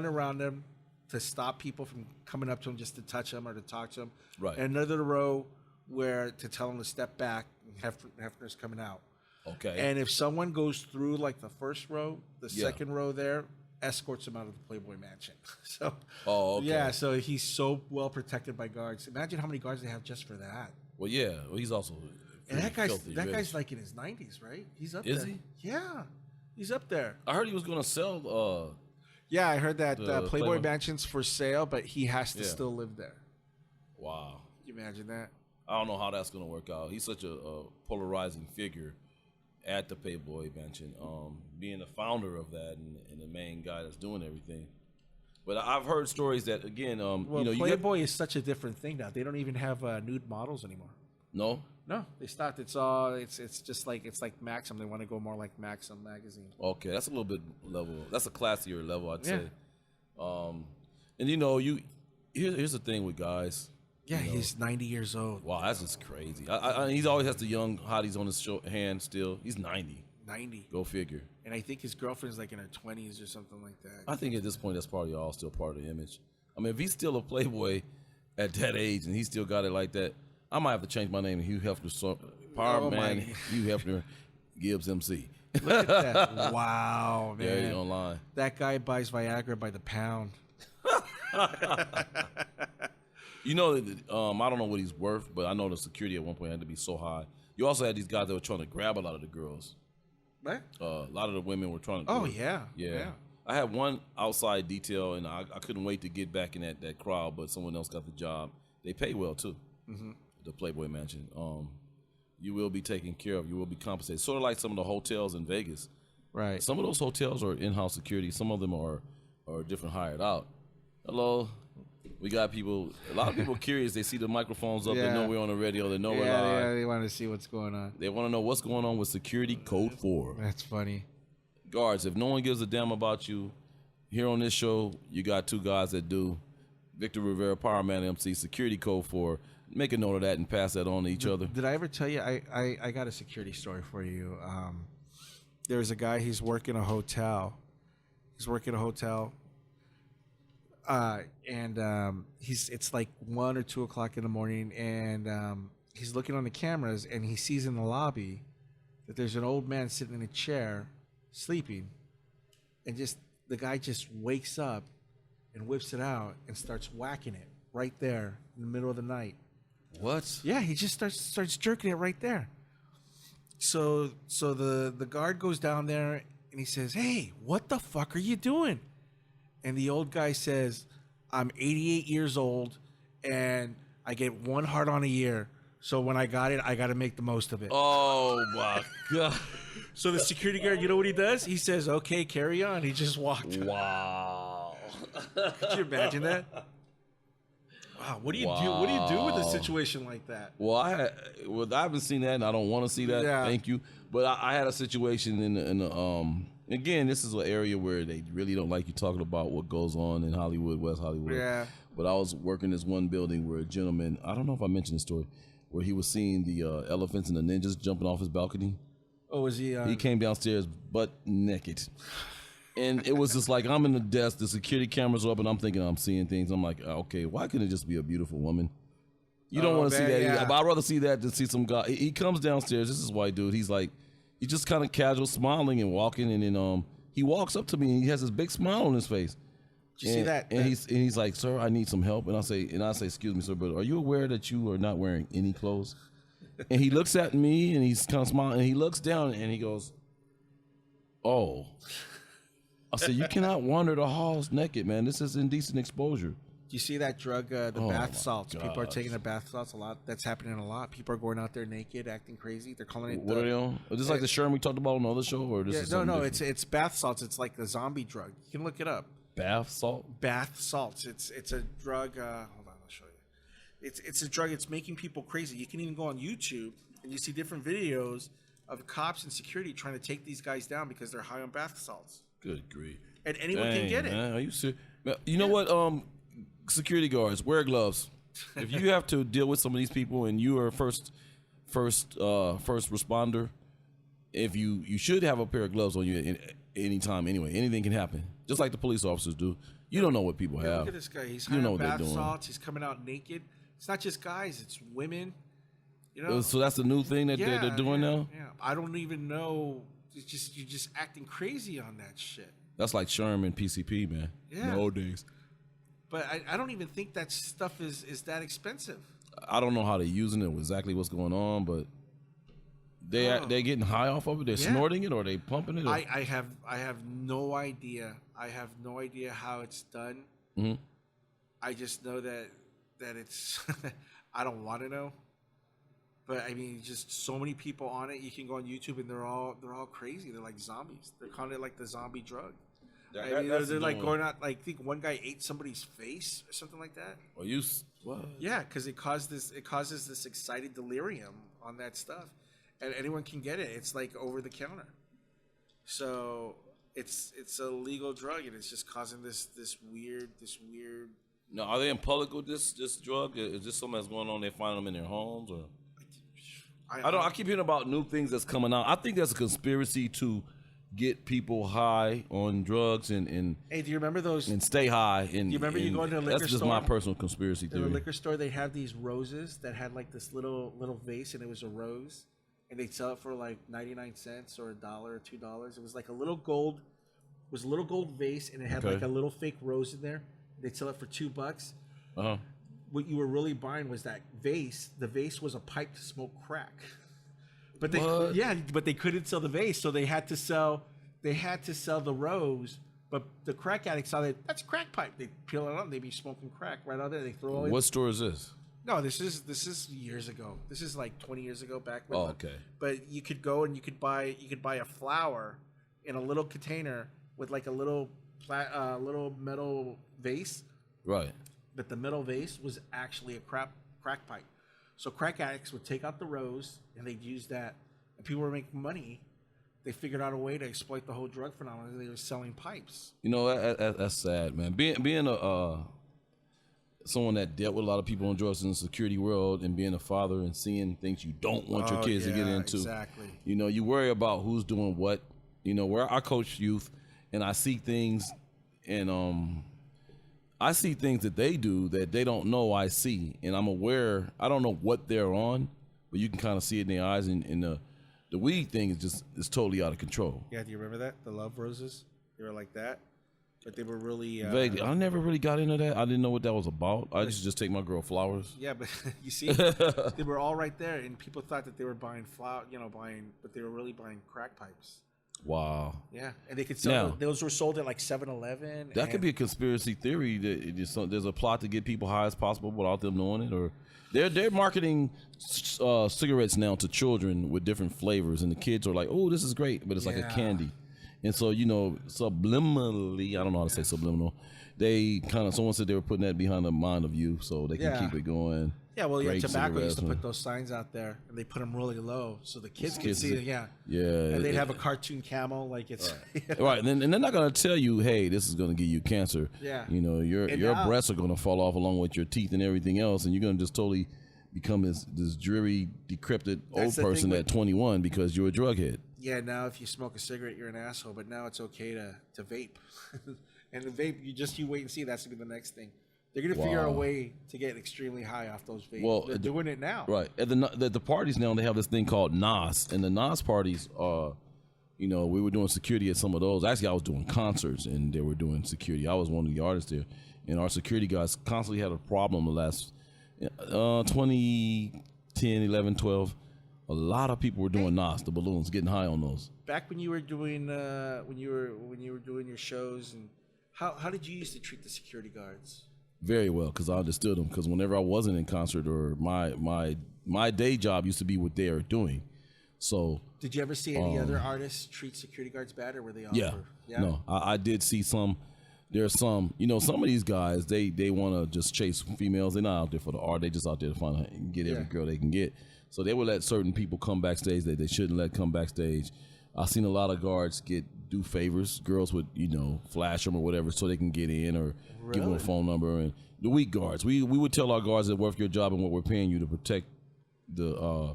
around him to stop people from coming up to him just to touch him or to talk to him. Right. And another row where to tell him to step back. Hefner's coming out. Okay. And if someone goes through like the first row, the second row there escorts him out of the Playboy Mansion. So, okay. Yeah, so he's so well protected by guards. Imagine how many guards they have just for that. Well, yeah. Well, he's also And that filthy guy's rich. like in his 90s, right? He's up Is there. he? Yeah, he's up there. I heard he was going to sell. Yeah, I heard that The Playboy Playboy- Mansion's for sale, but he has to Yeah. still live there. Wow. Can you imagine that? I don't know how that's going to work out. He's such a polarizing figure at the Playboy Mansion, being the founder of that and the main guy that's doing everything. But I've heard stories that again, Playboy is such a different thing now. They don't even have nude models anymore. No. No, they stopped. It's just like Maxim. They want to go more like Maxim magazine. Okay, that's a little bit level. That's a classier level, I'd say. And here's the thing with guys. Yeah, he's 90 years old. Wow, that's just crazy. He's always has the young hotties on his hand still. He's 90. 90. Go figure. And I think his girlfriend's like in her 20s or something like that. I think at this point that's probably all still part of the image. I mean, if he's still a Playboy at that age and he still got it like that, I might have to change my name to Hugh Hefner. Power Man Hugh Hefner Gibbs MC. Look at that. Wow, man. Yeah, you're online. That guy buys Viagra by the pound. I don't know what he's worth, but I know the security at one point had to be so high. You also had these guys that were trying to grab a lot of the girls. What? A lot of the women were trying to. Oh, yeah. I had one outside detail, and I couldn't wait to get back in that crowd, but someone else got the job. They pay well, too, the Playboy Mansion. You will be taken care of. You will be compensated. Sort of like some of the hotels in Vegas. Right. Some of those hotels are in-house security. Some of them are different hired out. Hello. We got people. A lot of people curious. They see the microphones up. They Yeah. know we're on the radio. They know we're Yeah, live. they want to see what's going on. They want to know what's going on with Security Code 4. That's funny. Guards, if no one gives a damn about you, here on this show, you got two guys that do. Victor Rivera, Power Man MC, Security Code 4. Make a note of that and pass that on to each other. Did I ever tell you? I got a security story for you. There's a guy. He's working a hotel. It's like 1 or 2 o'clock in the morning, and he's looking on the cameras, and he sees in the lobby that there's an old man sitting in a chair, sleeping, and the guy just wakes up and whips it out and starts whacking it right there in the middle of the night. What? Yeah, he just starts jerking it right there. So the guard goes down there and he says, "Hey, what the fuck are you doing?" And the old guy says, "I'm 88 years old and I get one heart on a year. So when I got it, I got to make the most of it." Oh my God. So the security guard, you know what he does? He says, "Okay, carry on." He just walked. Wow. Could you imagine that? Wow, what do you do? What do you do with a situation like that? Well, I haven't seen that, and I don't want to see that. Yeah. Thank you. But I had a situation in the again, this is an area where they really don't like you talking about what goes on in Hollywood, West Hollywood. Yeah. But I was working this one building where a gentleman, I don't know if I mentioned the story, where he was seeing the elephants and the ninjas jumping off his balcony. Oh, was he? He came downstairs butt naked. And it was just like, I'm in the desk, the security cameras are up, and I'm thinking I'm seeing things. I'm like, okay, why couldn't it just be a beautiful woman? You don't want to see that either. But I'd rather see that than see some guy. He comes downstairs, this is white dude. He's like, he's just kind of casual, smiling and walking. And then he walks up to me, and he has this big smile on his face. Did you see that? And he's like, "Sir, I need some help." And I say, "Excuse me, sir, but are you aware that you are not wearing any clothes?" And he looks at me, and he's kind of smiling, and he looks down, and he goes, "Oh." I said, "You cannot wander the halls naked, man. This is indecent exposure." Do you see that drug, the Oh, bath my salts? People are gosh. taking the bath salts a lot. That's happening a lot. People are going out there naked, acting crazy. They're calling it. What are they on? Is this like the Sherm we talked about on the other show, or this is something different? It's bath salts. It's like the zombie drug. You can look it up. Bath salt. Bath salts. It's a drug. Hold on, I'll show you. It's a drug. It's making people crazy. You can even go on YouTube and you see different videos of cops and security trying to take these guys down because they're high on bath salts. Good grief. And anyone can get it. Man, are you serious? You know what? Security guards, wear gloves. If you have to deal with some of these people and you are first responder, if you should have a pair of gloves on you at any time anyway. Anything can happen. Just like the police officers do. You don't know what people have. Look at this guy. He's You high know on what they're bath doing. salts. He's coming out naked. It's not just guys. It's women. You know. So that's the new thing that they're doing now? Yeah. I don't even know. It's just you're just acting crazy on that shit. That's like Sherm and PCP, man. Yeah. In the old days. But I don't even think that stuff is that expensive. I don't know how they're using it, exactly what's going on, but they're getting high off of it. They're snorting it, or they pumping it. Or? I have no idea. I have no idea how it's done. Mm-hmm. I just know that it's. I don't want to know. But I mean, just so many people on it. You can go on YouTube and they're all crazy. They're like zombies. They're calling it like the zombie drug. I mean, they're like going out. Like, I think one guy ate somebody's face or something like that. Or what? Yeah, because it causes this excited delirium on that stuff, and anyone can get it. It's like over the counter, so it's a legal drug, and it's just causing this weird. Now, are they in public with this drug? Is this something that's going on? They find them in their homes, or I keep hearing about new things that's coming out. I think there's a conspiracy to get people high on drugs and Hey, do you remember those? and stay high. And you remember you go into a liquor That's just store? my personal conspiracy In theory. the liquor store, they have these roses that had like this little vase, and it was a rose, and they'd sell it for like 99 cents or $1 or $2. It was like a little gold vase, and it had like a little fake rose in there. They'd sell it for $2. Uh-huh. What you were really buying was that vase. The vase was a pipe to smoke crack. But they couldn't sell the vase, so they had to sell the rose. But the crack addicts saw that's crack pipe. They peel it up, they'd be smoking crack right out there. They throw it. What store is this? No, this is years ago. This is like 20 years ago back. Oh, okay. But you could go and you could buy a flower in a little container with like a little metal vase, Right. but the middle vase was actually a crack pipe. So crack addicts would take out the rose and they'd use that, and people were making money. They figured out a way to exploit the whole drug phenomenon. They were selling pipes. You know, that's sad, man. Being a someone that dealt with a lot of people on drugs in the security world, and being a father and seeing things you don't want your kids to get into. Exactly. You know, you worry about who's doing what. You know, where I coach youth, and I see things, and I see things that they do that they don't know I see, and I'm aware. I don't know what they're on, but you can kind of see it in their eyes, and the weed thing is totally out of control. Yeah, do you remember that? The love roses? They were like that. But they were really... Vaguely. I never really got into that. I didn't know what that was about. I used to just take my girl flowers. Yeah, but you see, they were all right there, and people thought that they were buying but they were really buying crack pipes. Wow. Yeah, and they could sell... those were sold at like 7-Eleven. That could be a conspiracy theory that there's a plot to get people high as possible without them knowing it, or... They're marketing cigarettes now to children with different flavors, and the kids are like, "Oh, this is great," but it's like a candy. And so, you know, subliminally, I don't know how to say subliminal. They kind of, someone said they were putting that behind the mind of you, so they can keep it going. Yeah, well, Great tobacco used to cigarettes, put those signs out there, and they put them really low so the kids could see it. Yeah, yeah. And they'd have a cartoon camel, like it's right. And they're not going to tell you, "Hey, this is going to give you cancer." Yeah, you know, your breasts are going to fall off along with your teeth and everything else, and you're going to just totally become this dreary, decrepit old person at 21 because you're a drug head. Yeah, now if you smoke a cigarette, you're an asshole. But now it's okay to vape, and the vape, you wait and see. That's gonna be the next thing. They're gonna figure out a way to get extremely high off those vapes. Well, they're doing it now. Right. At the parties now, they have this thing called NOS, and the NOS parties are, you know, we were doing security at some of those. Actually, I was doing concerts, and they were doing security. I was one of the artists there, and our security guys constantly had a problem the last 2010, 11, 12. A lot of people were doing NOS, the balloons, getting high on those. Back when you were doing when you were doing your shows, and how did you used to treat the security guards? Very well, because I understood them. Because whenever I wasn't in concert, or my day job used to be what they are doing. So did you ever see any other artists treat security guards bad, or were they all? Yeah. No, I did see some. There's some, you know, some of these guys, they want to just chase females. They're not out there for the art. They just out there to get every girl they can get. So they will let certain people come backstage that they shouldn't let come backstage. I've seen a lot of guards do favors. Girls would, you know, flash them or whatever so they can get in, or give them a phone number. And the weak guards, we would tell our guards that worth your job and what we're paying you to protect the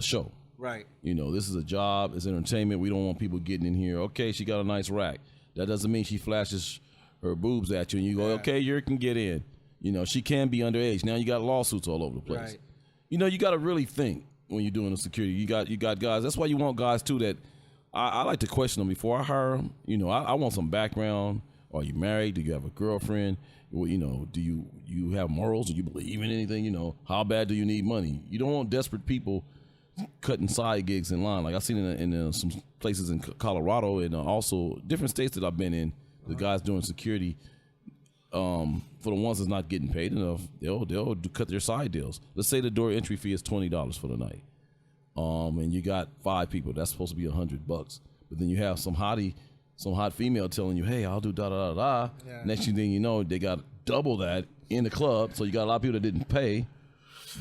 show. Right. You know, this is a job. It's entertainment. We don't want people getting in here. Okay, she got a nice rack. That doesn't mean she flashes her boobs at you and you go, okay, you can get in. You know, she can be underage. Now you got lawsuits all over the place. Right. You know, you got to really think when you're doing the security. You got guys. That's why you want guys too that I like to question them before I hire them. You know, I want some background. Are you married? Do you have a girlfriend? Well, you know, do you have morals? Do you believe in anything? You know, how bad do you need money? You don't want desperate people cutting side gigs in line. Like I've seen in some places in Colorado and also different states that I've been in. The guys doing security, for the ones that's not getting paid enough, they'll cut their side deals. Let's say the door entry fee is $20 for the night, and you got 5 people. That's supposed to be $100. But then you have some hot female telling you, "Hey, I'll do da da da da." Yeah. Next thing you know, they got double that in the club. So you got a lot of people that didn't pay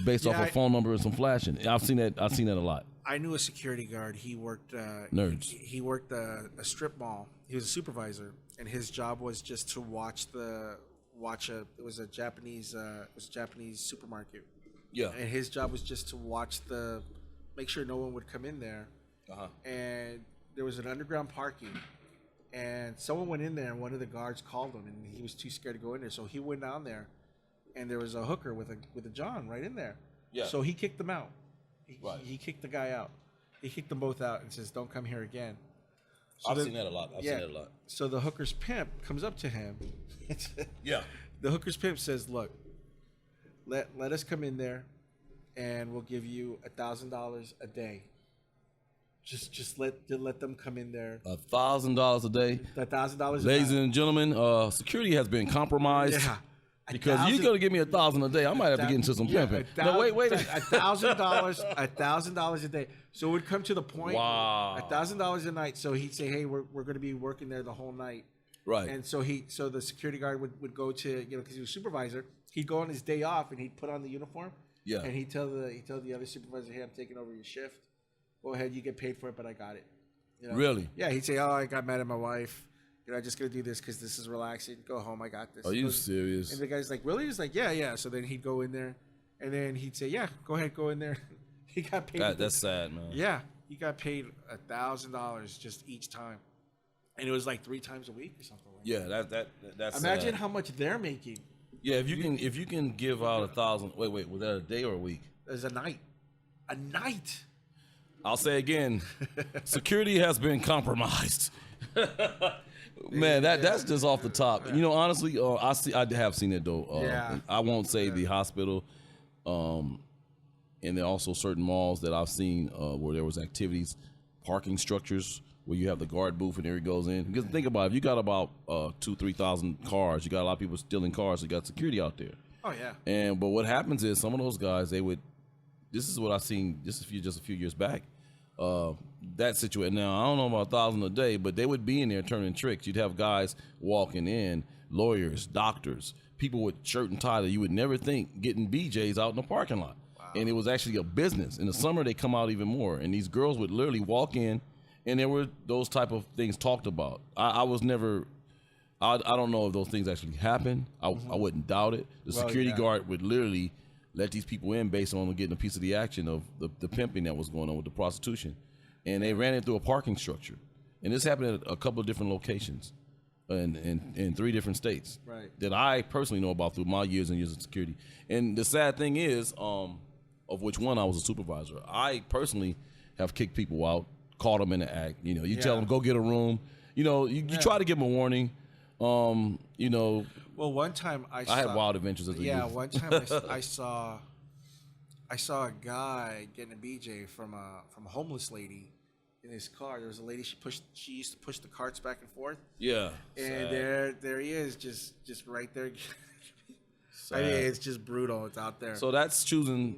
based off a phone number and some flashing. I've seen that a lot. I knew a security guard. He worked nerds. He worked a strip mall. He was a supervisor, and his job was just to it was a Japanese supermarket. Yeah. And his job was just to make sure no one would come in there. Uh-huh. And there was an underground parking, and someone went in there, and one of the guards called him, and he was too scared to go in there, so he went down there, and there was a hooker with a John right in there. Yeah. So he kicked them out. He kicked the guy out. He kicked them both out and says, "Don't come here again." So I've seen that a lot. So the hooker's pimp comes up to him. Yeah. The hooker's pimp says, "Look, let us come in there, and we'll give you $1,000 a day. Just let them come in there. $1,000 a day. $1,000. Ladies and gentlemen, security has been compromised. Yeah. Because you're gonna give me $1,000 a day, I might have to get into some pimping. No, wait. $1,000 a day. So it would come to the point. Wow. $1,000 a night. So he'd say, "Hey, we're gonna be working there the whole night, Right. And so the security guard would go to, because he was supervisor, he'd go on his day off and he'd put on the uniform. Yeah. And he'd tell the other supervisor, hey, I'm taking over your shift. Go ahead, you get paid for it, but I got it. Really? Yeah, he'd say, oh, I got mad at my wife. I'm just going to do this because this is relaxing. Go home, I got this. Are you serious? And the guy's like, really? He's like, yeah. So then he'd go in there, and then he'd say, yeah, go ahead, go in there. He got paid. That's sad, man. Yeah, he got paid $1,000 just each time. And it was like 3 times a week or something like that. Yeah, that's Imagine sad. how much they're making. Yeah, if you can give out 1,000. Wait, was that a day or a week? As a night. A night. I'll say again, security has been compromised. Man, that's just off the top. Honestly, I have seen it though. I won't say the hospital, and there are also certain malls that I've seen where there was activities, parking structures where you have the guard booth and there he goes in. Because think about it, if you got about 2,000-3,000 cars, you got a lot of people stealing cars, so you got security out there. Oh yeah. But what happens is some of those guys, they would. This is what I've seen just a few years back. That situation. Now I don't know about 1,000 a day, but they would be in there turning tricks. You'd have guys walking in, lawyers, doctors, people with shirt and tie that you would never think getting BJs out in the parking lot. Wow. And it was actually a business. In the summer they come out even more, and these girls would literally walk in, and there were those type of things talked about. I was never. I don't know if those things actually happened. I wouldn't doubt it. The security guard would literally let these people in based on getting a piece of the action of the pimping that was going on with the prostitution. And they ran it through a parking structure. And this happened at a couple of different locations in 3 different states that I personally know about through my years and years of security. And the sad thing is, of which one I was a supervisor, I personally have kicked people out, caught them in the act. You tell them, go get a room. You try to give them a warning. Well, one time I had wild adventures as a youth. Yeah, one time I saw a guy getting a BJ from a homeless lady in his car. There was a lady she used to push the carts back and forth. Yeah. And there he is, just right there. Sad. I mean, it's just brutal. It's out there. So that's choosing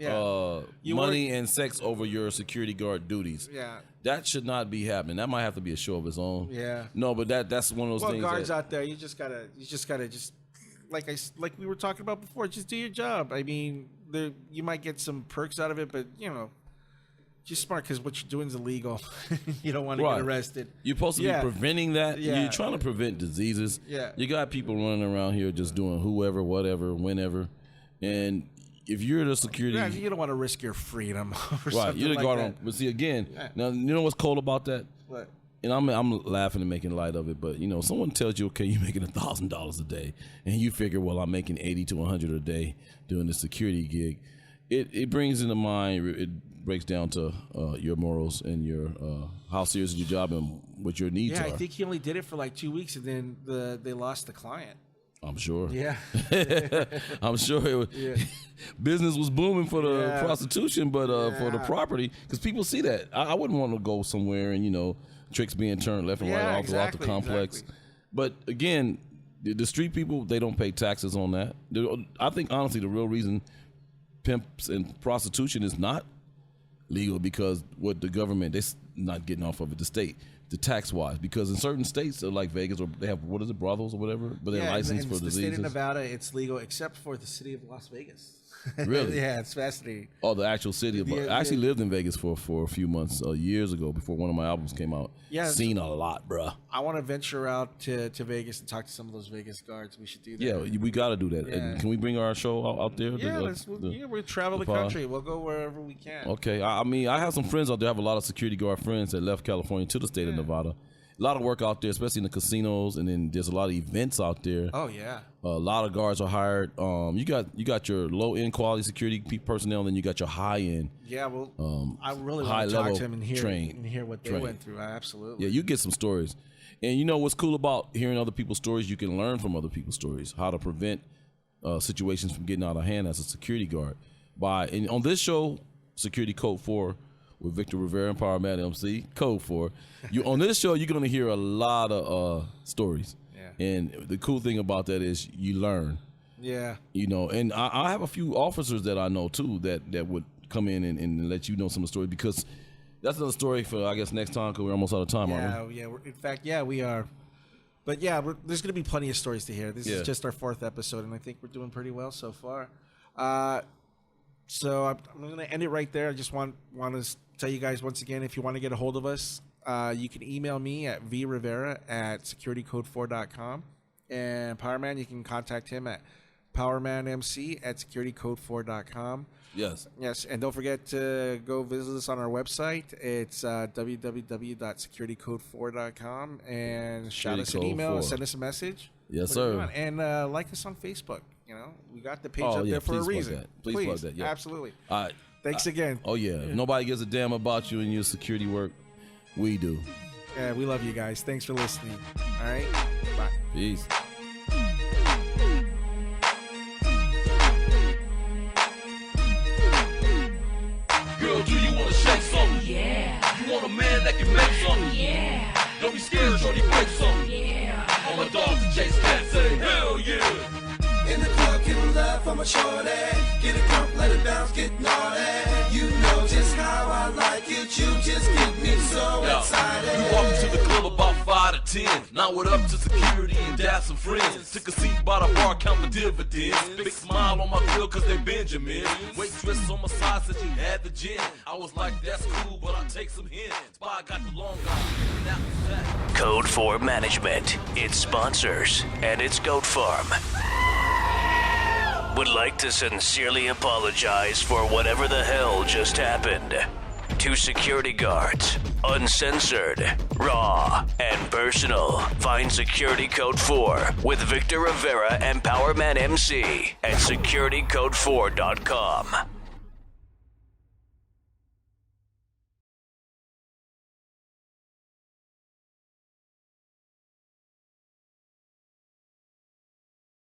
money and sex over your security guard duties. Yeah. That should not be happening. That might have to be a show of its own. Yeah. No, but that's one of those things. Guards out there, you just gotta like we were talking about before, just do your job. I mean, you might get some perks out of it, but just smart, because what you're doing is illegal. You don't want to get arrested. You're supposed to be preventing that. Yeah. You're trying to prevent diseases. Yeah. You got people running around here just doing whoever, whatever, whenever. And if you're the security... you don't want to risk your freedom or right, something you're the like guard that. on. But see, again, now, you know what's cold about that? What? And I'm laughing and making light of it, but someone tells you, okay, you're making $1,000 a day, and you figure, well, I'm making 80 to 100 a day doing the security gig. It brings into mind, it breaks down to your morals and your how serious is your job and what your needs are. Yeah, I think he only did it for like 2 weeks, and then they lost the client. I'm sure. Yeah. I'm sure it was, business was booming for the prostitution, but for the property, because people see that. I wouldn't want to go somewhere and, tricks being turned left and right all throughout the complex. Exactly. But again, the street people, they don't pay taxes on that. I think, honestly, the real reason pimps and prostitution is not legal because what the government, they're not getting off of it, the state, the tax-wise, because in certain states like Vegas, or they have, what is it, brothels or whatever, but they're licensed for diseases. In the state of Nevada, it's legal except for the city of Las Vegas. Really? Yeah, it's fascinating. Oh, the actual city. I actually lived in Vegas for a few months, years ago, before one of my albums came out. Yeah. Seen a lot, bruh. I want to venture out to Vegas and talk to some of those Vegas guards. We should do that. Yeah, we got to do that. Yeah. And can we bring our show out there? Yeah, we'll travel the country. We'll go wherever we can. Okay. I mean, I have some friends out there. I have a lot of security guard friends that left California to the state of Nevada. A lot of work out there, especially in the casinos, and then there's a lot of events out there. Oh yeah, a lot of guards are hired. You got your low end quality security personnel, and then you got your high end. Yeah, well, I really high want to talk level to him and hear what they went through. Absolutely. Yeah, you get some stories, and you know what's cool about hearing other people's stories? You can learn from other people's stories how to prevent situations from getting out of hand as a security guard. And on this show, Security Code 4. With Victor Rivera and Power Man MC, Code 4. On this show, you're going to hear a lot of stories. Yeah. And the cool thing about that is you learn. Yeah. And I have a few officers that I know, too, that would come in and let you know some of the stories, because that's another story for, I guess, next time, because we're almost out of time, aren't we? Yeah. In fact, we are. But yeah, there's going to be plenty of stories to hear. This Yeah. is just our 4th episode, and I think we're doing pretty well so far. So I'm going to end it right there. I just want to tell you guys once again, if you want to get a hold of us, you can email me at vrivera@securitycode4.com. And Powerman, you can contact him at powermanmc@securitycode4.com. Yes. Yes, and don't forget to go visit us on our website. It's www.securitycode4.com, and shout us an email, 4. send us a message. Yes, Whatever you sir. want. And like us on Facebook. You know, we got the page Oh, up yeah, there for a please plug reason. that. Please plug that, yeah. Absolutely. All right. Thanks again. Oh, yeah. If nobody gives a damn about you and your security work, we do. Yeah, we love you guys. Thanks for listening. All right, bye. Peace. Girl, do you wanna shake something? Yeah. You want a man that can make something? Yeah. Don't be scared, shorty, break something. Yeah. All my dogs to chase cats say hell yeah. In the club, getting love from a shorty. Get it crump, let it bounce, get naughty. You know just how I like it. You just get me so excited. We walked into the club about 5 to 10. Now we're up to security and dad some friends. Took a seat by the bar, count the dividends. Big smile on my grill cause they Benjamin. Waitress on my side said she had the gin. I was like, that's cool, but I'll take some hint. Spy got the long guy. And that was that. Code 4 Management, its sponsors, and its goat farm would like to sincerely apologize for whatever the hell just happened. To security guards, uncensored, raw, and personal. Find Security Code 4 with Victor Rivera and Powerman MC at securitycode4.com.